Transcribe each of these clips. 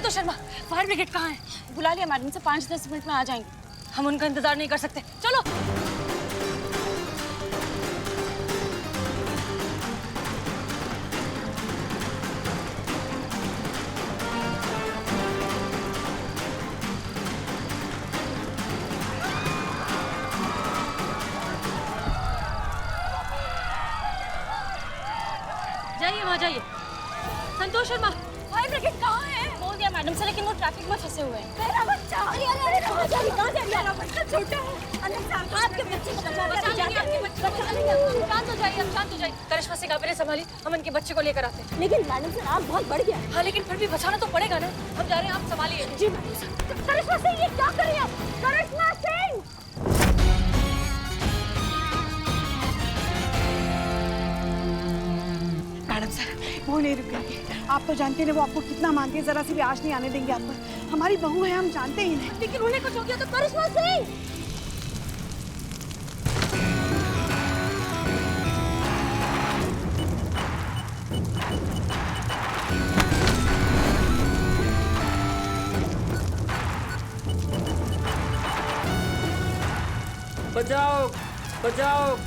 Santosh Sharma, fire brigade कहाँ है? बुला लिया मैडम से, 5-10 मिनट में आ जाएंगे। हम उनका इंतजार नहीं कर सकते, चलो। जाइए वहाँ जाइए। संतोष शर्मा, फायर ब्रिगेड कहाँ है? बोल दिया मैडम से, लेकिन वो ट्रैफिक में फंसे हुए हैं। मेरा बच्चा! अरे कहाँ जा रही? मेरा बच्चा छोटा है। आपके बच्चे को बचा लेंगे, आपके बच्चे को बचा लेंगे। शांत हो जाइए, अब शांत हो जाइए। करिश्मा सिंह, आप संभालिए, हम उनके बच्चे को लेकर आते हैं। लेकिन मैडम सर, आग बहुत बढ़ गया है। हाँ, लेकिन फिर भी बचाना तो पड़ेगा ना। हम जा रहे हैं, आप संभालिए। जी मैडम सर। करिश्मा सिंह, ये क्या कर रही हैं आप? करिश्मा सिंह! मैडम सर, वो नहीं रुकेंगे। आप तो जानते हैं वो आपको कितना मानते हैं, जरा सी भी आश नहीं आने देंगे आप पर। हमारी बहू है, हम जानते ही नहीं। लेकिन उन्हें कुछ हो गया तो करिश्मा सिंह! बचाओ, बचाओ।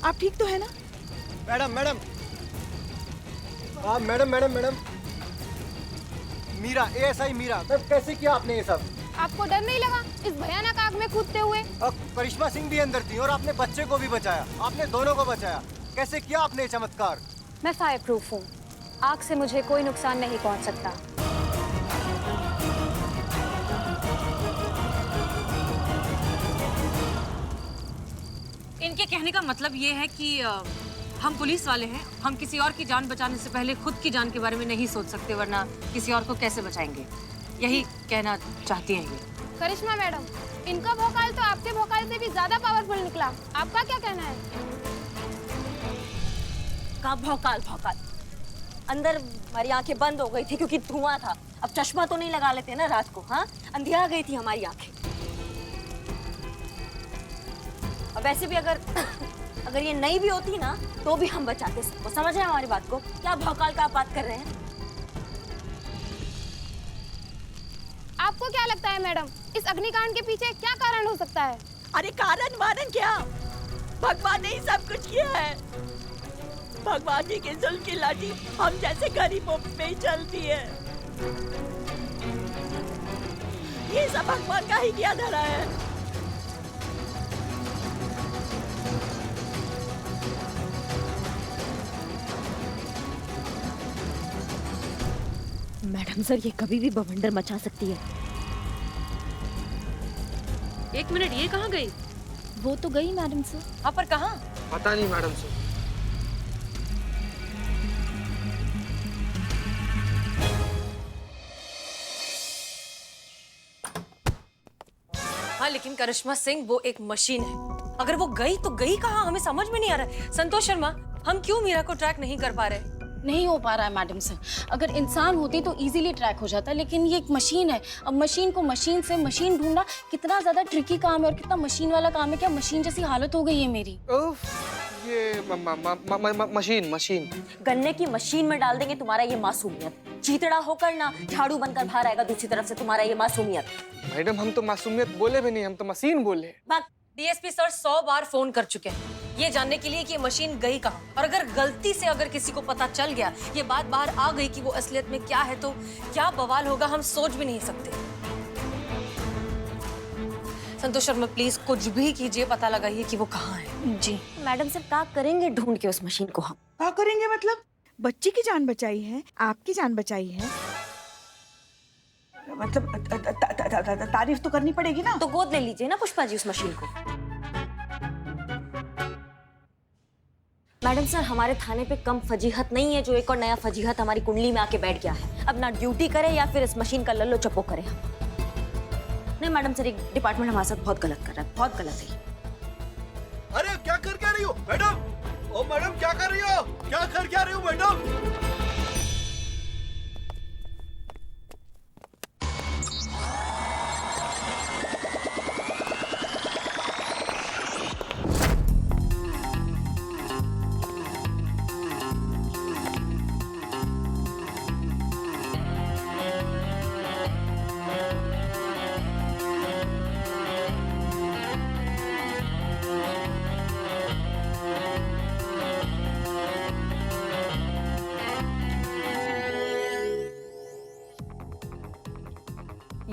आप ठीक तो है ना? Madam madam madam madam madam Meera, ASI Meera, तब कैसे किया आपने ये सब? आपको डर नहीं लगा इस भयानक आग में कूदते हुए? अब करिश्मा सिंह भी अंदर थी और आपने बच्चे को भी बचाया, आपने दोनों को बचाया। कैसे किया आपने ये चमत्कार? मैं फायर प्रूफ हूँ, आग से मुझे कोई नुकसान नहीं पहुँच सकता। इनके कहने का मतलब ये है कि हम पुलिस वाले हैं, हम किसी और की जान बचाने से पहले खुद की जान के बारे में नहीं सोच सकते, वरना किसी और को कैसे बचाएंगे, यही कहना चाहती हैं ये। करिश्मा मैडम, इनका भौकाल तो आपके भौकाल से भी ज्यादा पावरफुल निकला। आपका क्या कहना है? का भौकाल भौकाल, अंदर हमारी आंखें बंद हो गई थी क्योंकि धुआं था। अब चश्मा तो नहीं लगा लेते ना रात को, हाँ? अंधिया गई थी हमारी आंखें। और वैसे भी अगर ये नहीं भी होती ना तो भी हम बचाते सबको। समझ रहे हैं हमारी बात को? क्या भौकाल का आप बात कर रहे हैं? आपको क्या लगता है मैडम, इस अग्निकांड के पीछे क्या कारण हो सकता है? अरे कारण वारण क्या, भगवान ने ही सब कुछ किया है। भगवान जी के जुल्म की लाठी हम जैसे गरीबों पे ही चलती है। ये सब भगवान का ही किया धरा है। मैडम सर, ये कभी भी बवंडर मचा सकती है। एक मिनट, ये कहाँ गई? वो तो गई मैडम सर। हाँ, पर कहाँ? पता नहीं मैडम सर। हाँ, लेकिन करिश्मा सिंह वो एक मशीन है। अगर वो गई तो गई कहाँ, हमें समझ में नहीं आ रहा है। संतोष शर्मा, हम क्यों मीरा को ट्रैक नहीं कर पा रहे? नहीं हो पा रहा है मैडम सर। अगर इंसान होती तो इजीली ट्रैक हो जाता, लेकिन ये एक मशीन है। अब मशीन को मशीन से मशीन ढूंढना कितना ज्यादा ट्रिकी काम है और कितना मशीन वाला काम है। क्या मशीन जैसी हालत हो गई है मेरी। ये मशीन गन्ने की मशीन में डाल देंगे तुम्हारा ये मासूमियत। चीतड़ा होकर ना झाड़ू बनकर बाहर आएगा दूसरी तरफ से तुम्हारा ये मासूमियत। मैडम, हम तो मासूमियत बोले भी नहीं, हम तो मशीन बोले। डीएसपी सर 100 बार फोन कर चुके हैं ये जानने के लिए कि ये मशीन गई कहाँ। और अगर गलती से अगर किसी को पता चल गया, ये बात बाहर आ गई कि वो असलियत में क्या है, तो क्या बवाल होगा हम सोच भी नहीं सकते। संतोष शर्मा, प्लीज कुछ भी कीजिए, पता लगाइए कि वो कहाँ है। जी मैडम सर, क्या करेंगे ढूंढ के उस मशीन को हम? क्या करेंगे मतलब? बच्ची की जान बचाई है, आपकी जान बचाई है, मतलब तारीफ तो करनी पड़ेगी ना। तो गोद ले लीजिए ना पुष्पा जी उस मशीन को। मैडम सर, हमारे थाने पे कम फजीहत नहीं है जो एक और नया फजीहत हमारी कुंडली में आके बैठ गया है। अब ना ड्यूटी करे या फिर इस मशीन का लल्लो चप्पो करे हम। नहीं मैडम सर, एक डिपार्टमेंट हमारे साथ बहुत गलत कर रहा है, बहुत गलत है। अरे क्या कर क्या रही हो मैडम? ओ मैडम, क्या कर रही हो? क्या कर क्या रही हो मैडम?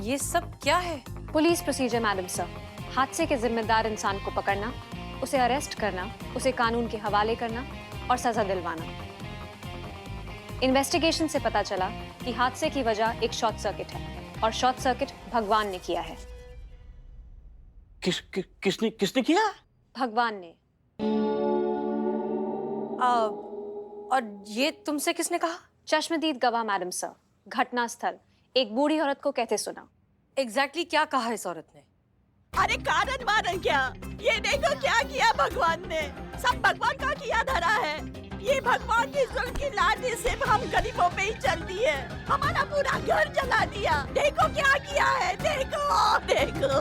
ये सब क्या है? Police procedure madam sir. हादसे के जिम्मेदार इंसान को पकड़ना, उसे अरेस्ट करना, उसे कानून के हवाले करना और सजा दिलवाना। इन्वेस्टिगेशन से पता चला कि हादसे की वजह एक शॉर्ट सर्किट है और शॉर्ट सर्किट भगवान ने किया है। किसने किया? भगवान ने। और ये तुमसे किसने कहा? चश्मदीद गवाह मैडम सर। घटना स्थल एक बूढ़ी औरत को कहते सुना। एग्जैक्टली क्या कहा इस औरत ने? अरे कारण वारण क्या, ये देखो क्या किया भगवान ने। सब भगवान का किया धरा है। ये भगवान की जुल्म की लाठी से हम गरीबों पे ही चलती है। हमारा पूरा घर जला दिया। देखो क्या किया है, देखो देखो।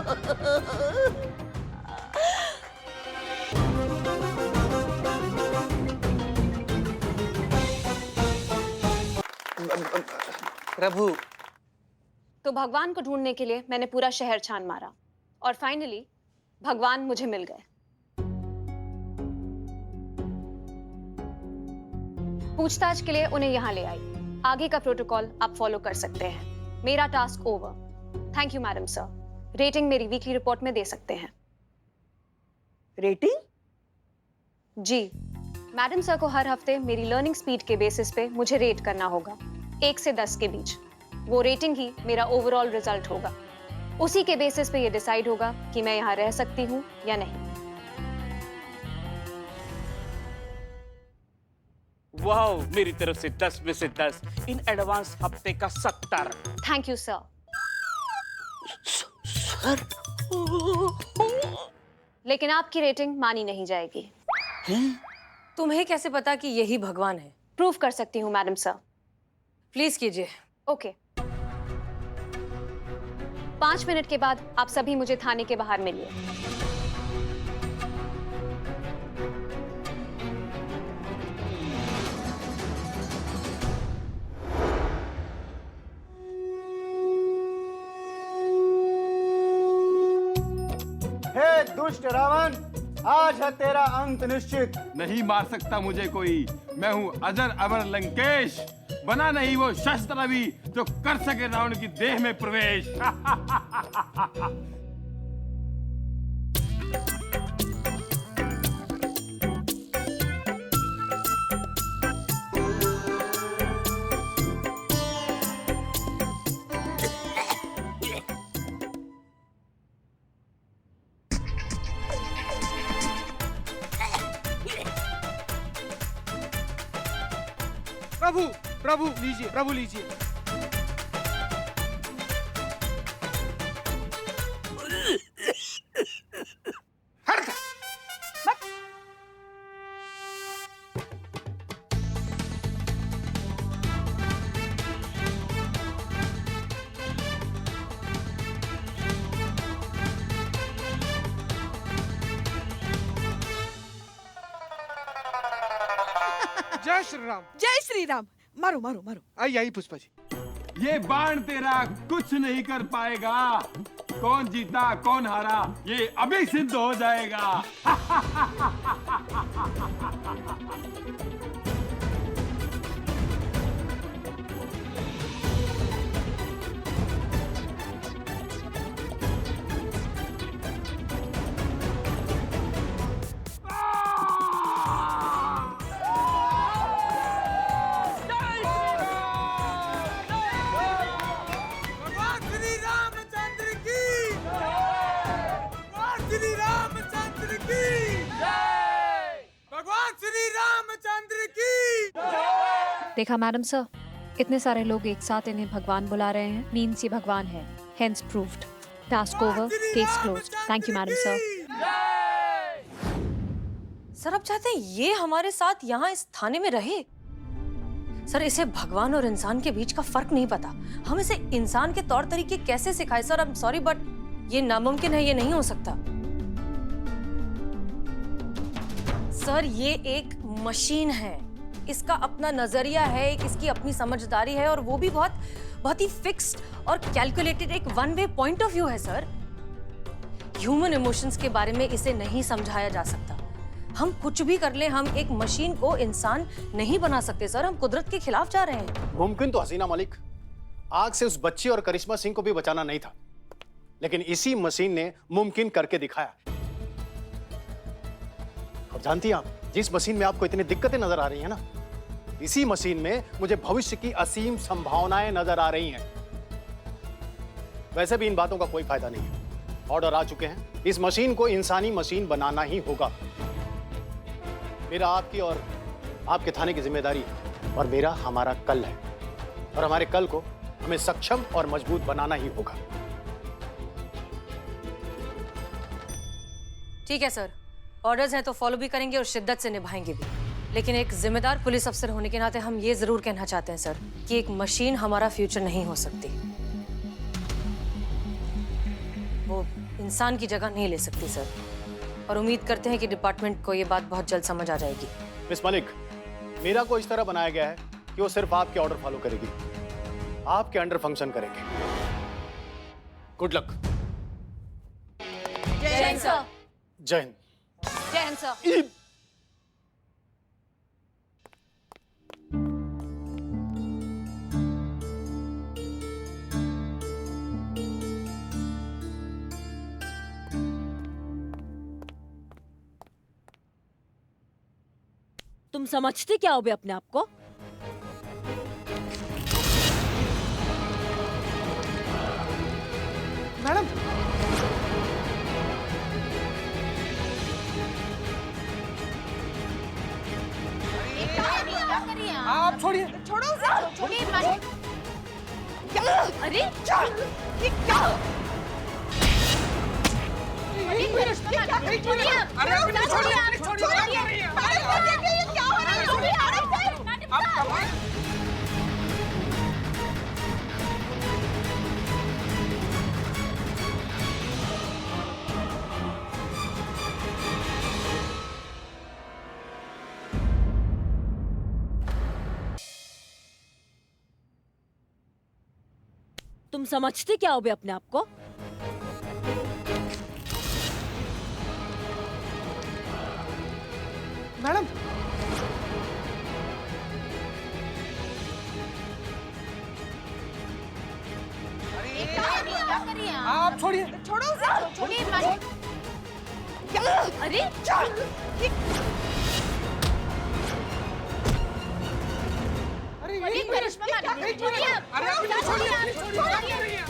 प्रभु, तो भगवान को ढूंढने के लिए मैंने पूरा शहर छान मारा और फाइनली भगवान मुझे मिल गए। पूछताछ के लिए उन्हें यहाँ ले आई। आगे का प्रोटोकॉल आप फॉलो कर सकते हैं। मेरा task over. Thank you madam sir. Rating मेरी वीकली रिपोर्ट में दे सकते हैं। रेटिंग? जी मैडम सर को हर हफ्ते मेरी लर्निंग स्पीड के बेसिस पे मुझे रेट करना होगा 1 से 10 के बीच। वो रेटिंग ही मेरा ओवरऑल रिजल्ट होगा। उसी के बेसिस पे ये डिसाइड होगा कि मैं यहाँ रह सकती हूँ या नहीं। वाह, मेरी तरफ से 10 में से 10, इन एडवांस हफ्ते का 70। Thank you sir. सर लेकिन आपकी रेटिंग मानी नहीं जाएगी। तुम्हें कैसे पता कि यही भगवान है? प्रूव कर सकती हूँ मैडम सर। प्लीज कीजिए। ओके। 5 मिनट के बाद आप सभी मुझे थाने के बाहर मिलिए। हे दुष्ट रावण, आज है तेरा अंत निश्चित। नहीं मार सकता मुझे कोई, मैं हूँ अजर अमर लंकेश। बना नहीं वो शस्त्र अभी जो कर सके रावण की देह में प्रवेश। प्रभु प्रभु लीजिए, प्रभु लीजिए। जय श्री राम। जय श्री राम। मारो मारो मारो। आई आई पुष्पा जी। ये बाण तेरा कुछ नहीं कर पाएगा। कौन जीता कौन हारा ये अभी सिद्ध हो जाएगा। देखा मैडम सर, इतने सारे लोग एक साथ इन्हें भगवान बुला रहे हैं, मीन्स ये भगवान है। Hence proved. Task over, case closed. Thank you madam sir. Sir आप चाहते हैं ये हमारे साथ यहाँ इस थाने में रहे? सर इसे भगवान और इंसान के बीच का फर्क नहीं पता। हम इसे इंसान के तौर तरीके कैसे सिखाए? Sir I am sorry but ये नामुमकिन है, ये नहीं हो सकता। सर ये एक मशीन है, इसका अपना नजरिया है, इसकी अपनी समझदारी है और वो भी बहुत ही फिक्स्ड और कैलकुलेटेड एक one way point of view है। सर ह्यूमन इमोशंस के बारे में इसे नहीं समझाया जा सकता। हम कुछ भी कर ले, हम एक मशीन को इंसान नहीं बना सकते। सर हम कुदरत के खिलाफ जा रहे हैं। मुमकिन तो हसीना मलिक, आग से उस बच्ची और करिश्मा सिंह को भी बचाना नहीं था, लेकिन इसी मशीन ने मुमकिन करके दिखाया। अब जानती हैं आप, जिस मशीन में आपको इतनी दिक्कतें नजर आ रही हैं ना, इसी मशीन में मुझे भविष्य की असीम संभावनाएं नजर आ रही हैं। वैसे भी इन बातों का कोई फायदा नहीं है। ऑर्डर आ चुके हैं, इस मशीन को इंसानी मशीन बनाना ही होगा। मेरा आपकी और आपके थाने की जिम्मेदारी और मेरा हमारा कल है, और हमारे कल को हमें सक्षम और मजबूत बनाना ही होगा। ठीक है सर, ऑर्डर्स हैं तो फॉलो भी करेंगे और शिद्दत से निभाएंगे भी। लेकिन एक जिम्मेदार पुलिस अफसर होने के नाते हम ये जरूर कहना चाहते हैं सर कि एक मशीन हमारा फ्यूचर नहीं हो सकती। वो इंसान की जगह नहीं ले सकती सर, और उम्मीद करते हैं कि डिपार्टमेंट को ये बात बहुत जल्द समझ आ जाएगी। मिस मलिक, मीरा को इस तरह बनाया गया है कि वो सिर्फ आपके ऑर्डर फॉलो करेगी, आपके अंडर फंक्शन करेंगे। Good luck. जय हिंद सर। जय हिंद। जय हिंद सर। तुम समझते क्या हो बे अपने आप को? मैडम कर रही हैं आप छोड़िए। छोड़ो उसे। छोड़िए मैडम। क्या? अरे क्या? ये क्या? करिश्मा मैडम छोड़िए आप। अरे आप इन्हें छोड़िए, इन्हें छोड़िए, क्या कर रही हैं? अरे देखिए ये क्या हो रहा है? छोड़िए आराम से। आप कमाल। तुम समझते क्या हो बे अपने आप को? मैडम क्या कर रही हैं आप छोड़िए। छोड़ो उसे। छोड़िए मैडम। क्या? अरे क्या? ये अरे करिश्मा मैडम छोड़िए आप। अरे आप इन्हें छोड़िए, इन्हें छोड़िए, क्या कर रही हैं?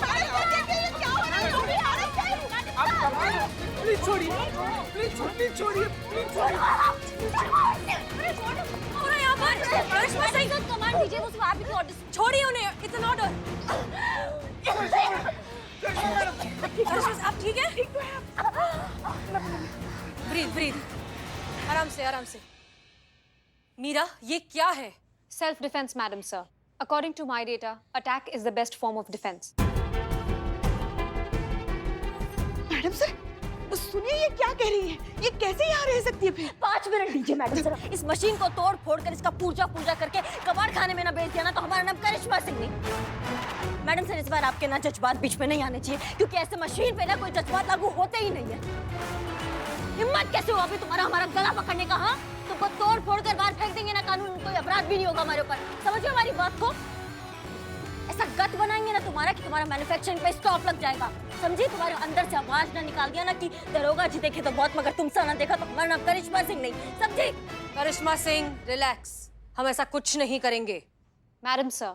देखिए ये क्या हो रहा है? छोड़िए आराम से। आप कमाल हैं। प्लीज छोड़िए, प्लीज छोड़िए, प्लीज छोड़िए। हो रहा है यहाँ पर? करिश्मा सिंह कमांड दीजिए, वो सिर्फ आप ही को ऑर्डर। छोड़िए उन्हें, इट्स एन ऑर्डर। करिश्मा आप ठीक है? ब्रीथ ब्रीथ, आराम से। मीरा, ये क्या है? Self defense, madam sir. According to my data, attack is the best form of defense. Madam sir, सुनिए ये क्या कह रही है? ये कैसे यहाँ रह सकती है फिर? 5 मिनट दीजिए मैडम सर। इस मशीन को तोड़ फोड़ कर इसका पूजा करके कबाड़ खाने में ना बेच दिया ना तो हमारा नाम करिश्मा सिंह नहीं। मैडम सर, इस बार आपके ना जज्बात बीच में नहीं आने चाहिए, क्योंकि ऐसे मशीन पे ना कोई जज्बात लागू होते ही नहीं है। हिम्मत कैसे हुआ अभी तुम्हारा हमारा गला पकड़ने का? हाँ, तुमको तोड़ फोड़ कर बाहर फेंक देंगे ना, कानून कोई अपराध भी नहीं होगा हमारे ऊपर। समझिए हमारी बात को। ऐसा गत बनाएंगे ना तुम्हारा कि तुम्हारा मैन्युफैक्चरिंग पे स्टॉप लग जाएगा। समझिए, तुम्हारे अंदर से आवाज ना निकाल दिया ना कि दरोगा जी देखे तो बहुत मगर तुमसे ना देखा तो हमारा नाम करिश्मा सिंह नहीं। समझे? करिश्मा सिंह, रिलैक्स, हम ऐसा कुछ नहीं करेंगे। Madam sir,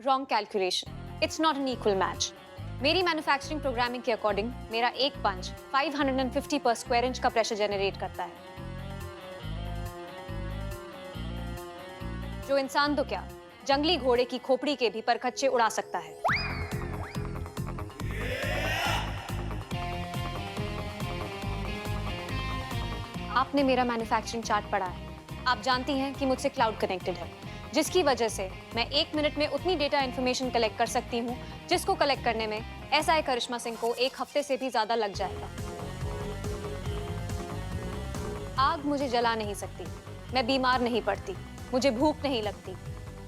wrong calculation. It's not an equal match. मेरी मैन्युफैक्चरिंग प्रोग्रामिंग के अकॉर्डिंग मेरा एक पंच 550 पर स्क्वायर इंच का प्रेशर जनरेट करता है, जो इंसान तो क्या जंगली घोड़े की खोपड़ी के भी परखच्चे उड़ा सकता है। आपने मेरा मैन्युफैक्चरिंग चार्ट पढ़ा है। आप जानती हैं कि मुझसे क्लाउड कनेक्टेड है, जिसकी वजह से मैं 1 मिनट में उतनी डेटा इंफॉर्मेशन कलेक्ट कर सकती हूँ जिसको कलेक्ट करने में एसआई करिश्मा सिंह को 1 हफ्ते से भी ज्यादा लग जाएगा। आग मुझे जला नहीं सकती, मैं बीमार नहीं पड़ती, मुझे भूख नहीं लगती,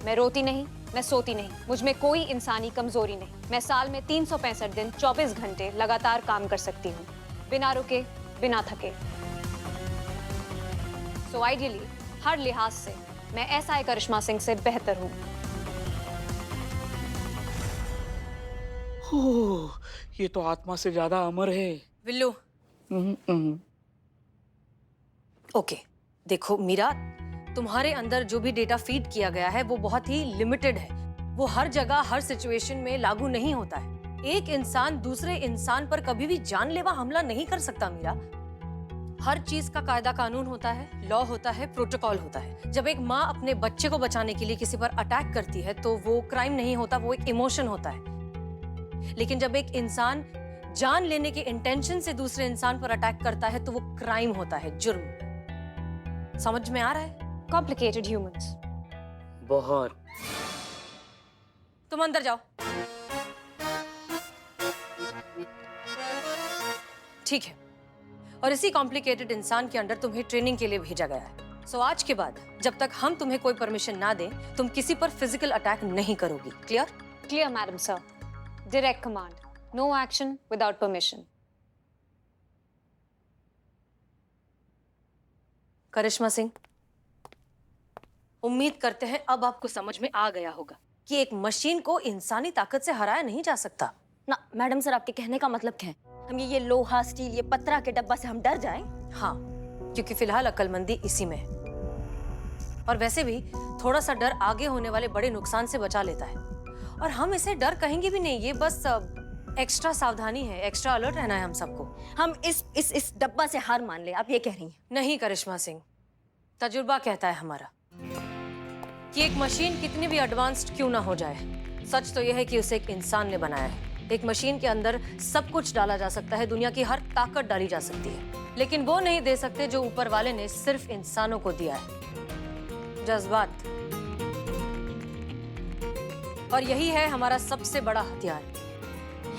मैं रोती नहीं, मैं सोती नहीं, मुझ में कोई इंसानी कमजोरी नहीं। मैं साल में 365 दिन 24 घंटे लगातार काम कर सकती हूँ, बिना रुके, बिना थके। सो आइडियली हर लिहाज से मैं एसआई करिश्मा सिंह से बेहतर हूँ। ओह, ये तो आत्मा से ज्यादा अमर है। विल्लू, ओके, देखो मीरा, तुम्हारे अंदर जो भी डेटा फीड किया गया है वो बहुत ही लिमिटेड है। वो हर जगह हर सिचुएशन में लागू नहीं होता है। एक इंसान दूसरे इंसान पर कभी भी जानलेवा हमला नहीं कर सकता मीरा। हर चीज का कायदा कानून होता है, लॉ होता है, प्रोटोकॉल होता है। जब एक माँ अपने बच्चे को बचाने के लिए किसी पर अटैक करती है तो वो क्राइम नहीं होता, वो एक इमोशन होता है। लेकिन जब एक इंसान जान लेने के इंटेंशन से दूसरे इंसान पर अटैक करता है तो वो क्राइम होता है, जुर्म। समझ में आ रहा है? Complicated humans. बहुत। तुम अंदर जाओ। ठीक है, और इसी कॉम्प्लिकेटेड इंसान के अंदर तुम्हें ट्रेनिंग के लिए भेजा गया है। सो आज के बाद जब तक हम तुम्हें कोई परमिशन ना दें, तुम किसी पर फिजिकल अटैक नहीं करोगी। Clear? Clear, madam sir. Direct command. No action without permission. करिश्मा सिंह, उम्मीद करते हैं अब आपको समझ में आ गया होगा कि एक मशीन को इंसानी ताकत से हराया नहीं जा सकता। ना मैडम सर, आपके कहने का मतलब क्या है? हम ये लोहा, स्टील, ये पत्थरा के डब्बा से हम डर जाएं? हाँ, क्योंकि फिलहाल अक्लमंदी इसी में है। और वैसे भी थोड़ा सा डर आगे होने वाले बड़े नुकसान से बचा लेता है। और हम इसे डर कहेंगे भी नहीं, ये बस एक्स्ट्रा सावधानी है, एक्स्ट्रा अलर्ट रहना है हम सबको। हम इस डब्बा से हार मान ले, आप ये कह रही हैं? नहीं करिश्मा सिंह, तजुर्बा कहता है हमारा कि एक मशीन कितनी भी एडवांस्ड क्यों ना हो जाए, सच तो यह है कि उसे एक इंसान ने बनाया है। एक मशीन के अंदर सब कुछ डाला जा सकता है, दुनिया की हर ताकत डाली जा सकती है, लेकिन वो नहीं दे सकते जो ऊपर वाले ने सिर्फ इंसानों को दिया है, जज्बात। और यही है हमारा सबसे बड़ा हथियार।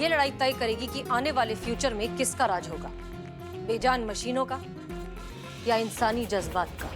ये लड़ाई तय करेगी कि आने वाले फ्यूचर में किसका राज होगा, बेजान मशीनों का या इंसानी जज्बात का।